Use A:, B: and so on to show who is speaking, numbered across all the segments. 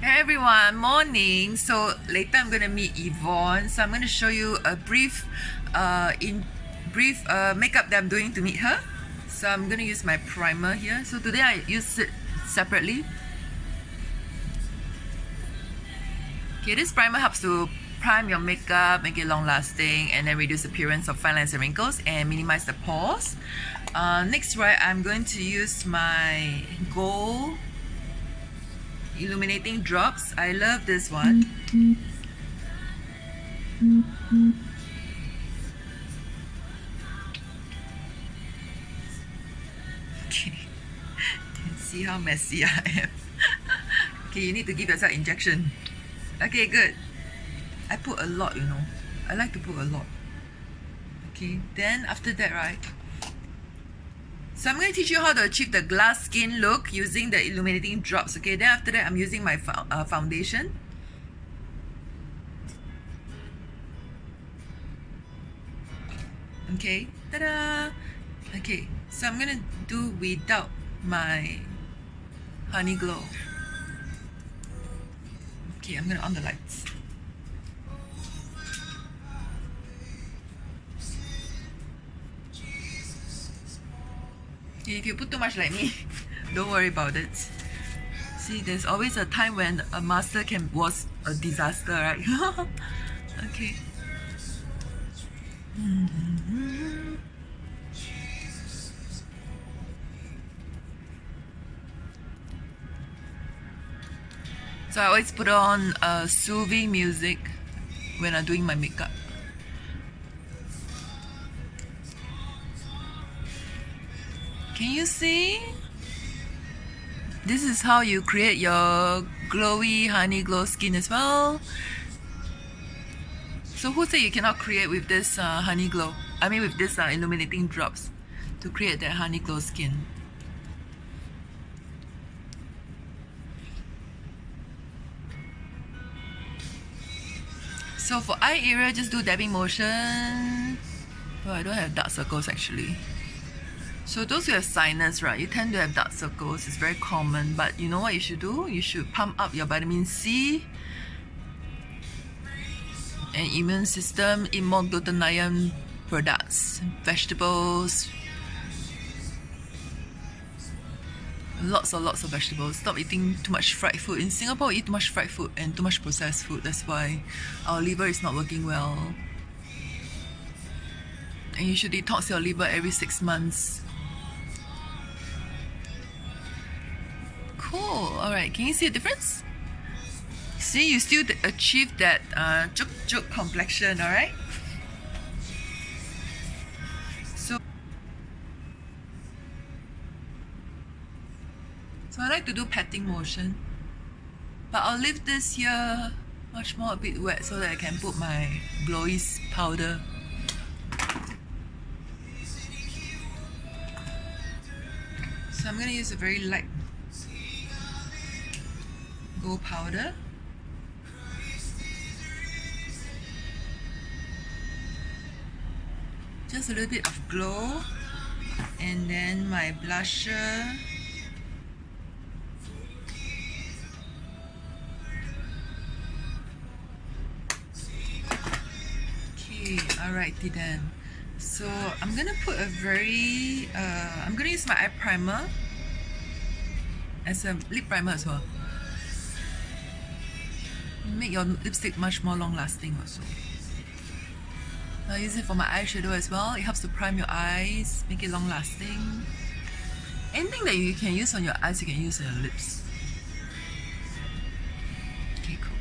A: Hey everyone, morning. So later I'm gonna meet Yvonne. So I'm gonna show you a brief makeup that I'm doing to meet her. So I'm gonna use my primer here. So today I use it separately. Okay, this primer helps to prime your makeup, make it long lasting, and then reduce the appearance of fine lines and wrinkles and minimize the pores. Next, right, I'm going to use my gold illuminating drops. I love this one. Okay, can see how messy I am. Okay, you need to give yourself injection. Okay, good. I put a lot, you know. I like to put a lot. Okay, then after that, right, so I'm going to teach you how to achieve the glass skin look using the illuminating drops. Okay, then after that I'm using my foundation. Okay, ta-da! Okay, so I'm going to do without my honey glow. Okay, I'm going to on the lights. If you put too much like me, don't worry about it. See, there's always a time when a master was a disaster, right? Okay. So I always put on soothing music when I'm doing my makeup. Can you see? This is how you create your glowy honey glow skin as well. So who said you cannot create with this honey glow? I mean with this illuminating drops to create that honey glow skin. So for eye area, just do dabbing motion. Oh, I don't have dark circles actually. So those who have sinus, right, you tend to have dark circles. It's very common, but you know what you should do? You should pump up your vitamin C and immune system, eat more glutathione products, vegetables, lots of vegetables. Stop eating too much fried food. In Singapore, we eat too much fried food and too much processed food. That's why our liver is not working well. And you should detox your liver every 6 months. Cool. Alright, can you see a difference? See, you still achieve that juk complexion, alright? So I like to do patting motion. But I'll leave this here much more a bit wet so that I can put my glowy powder. So I'm going to use a very light gold powder. Just a little bit of glow. And then my blusher. Okay, alrighty then. So I'm gonna put a very I'm gonna use my eye primer as a lip primer as well. Make your lipstick much more long lasting also. I use it for my eyeshadow as well. It helps to prime your eyes, make it long lasting. Anything that you can use on your eyes, you can use on your lips. Okay, cool.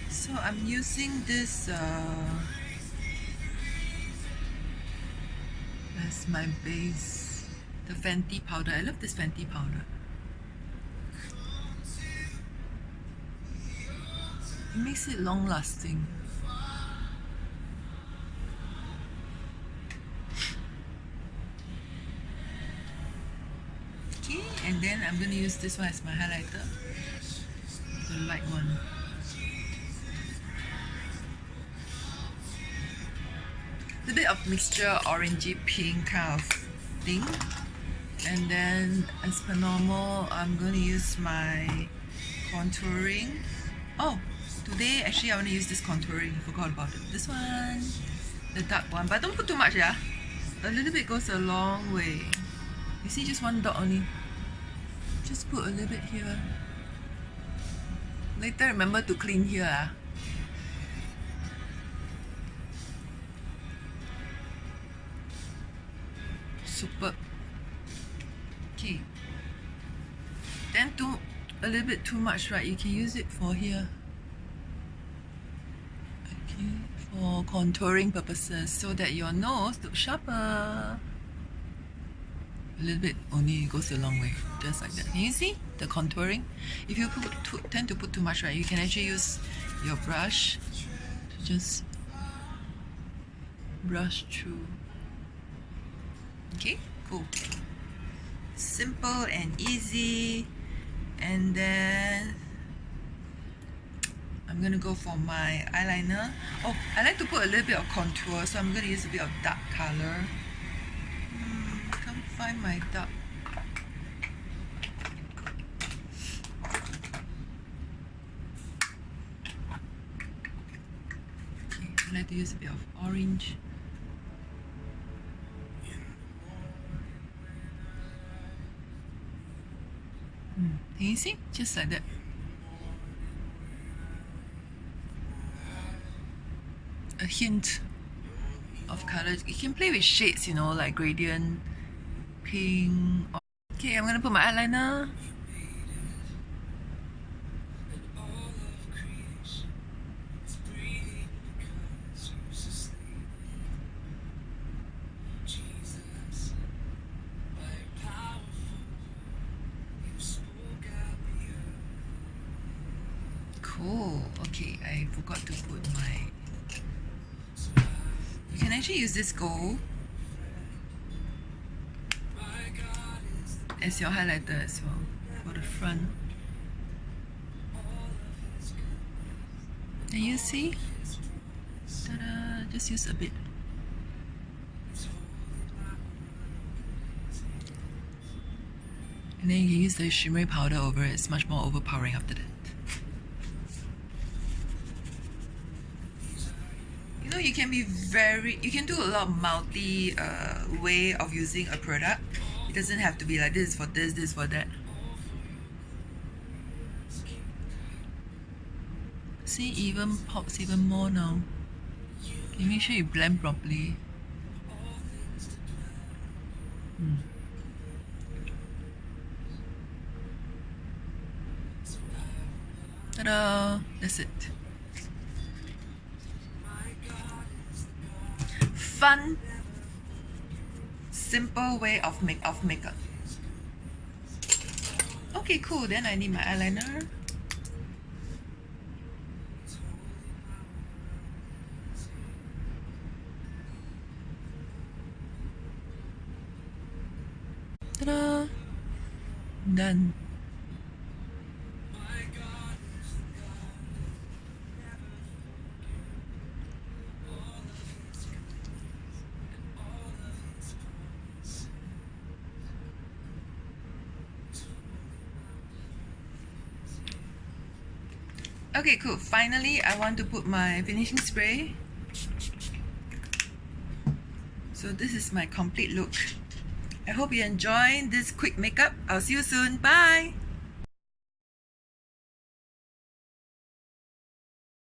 A: So I'm using this as my base, the Fenty powder. I love this Fenty powder. It makes it long lasting. Okay, and then I'm going to use this one as my highlighter, the light one. A bit of mixture, orangey pink kind of thing. And then as per normal, I'm going to use my contouring. Oh, today actually I want to use this contouring. I forgot about it. This one, the dark one, but don't put too much, yeah. A little bit goes a long way. You see, just one dot only. Just put a little bit here. Later remember to clean here. Ah. Superb. Okay. Then a little bit too much, right? You can use it for here. Okay, for contouring purposes, so that your nose looks sharper. A little bit only goes a long way, just like that. Can you see the contouring? If you tend to put too much, right, you can actually use your brush to just brush through. Okay, cool. Simple and easy. And then I'm gonna go for my eyeliner. Oh, I like to put a little bit of contour, so I'm gonna use a bit of dark color. Can't find my dark. Okay, I like to use a bit of orange. Can you see? Just like that. A hint of color. You can play with shades, you know, like gradient, pink. Okay, I'm gonna put my eyeliner. Cool. Okay, I forgot to put my... You can actually use this gold as your highlighter as well for the front. And you see? Ta-da! Just use a bit. And then you can use the shimmery powder over it. It's much more overpowering after that. You know, you can do a lot of multi way of using a product. It doesn't have to be like this for this, this for that. See, even pops even more now. You make sure you blend properly. Ta-da! That's it. Fun, simple way of makeup. Okay, cool. Then I need my eyeliner. Ta-da! Done. Okay, cool. Finally, I want to put my finishing spray. So this is my complete look. I hope you enjoyed this quick makeup. I'll see you soon. Bye!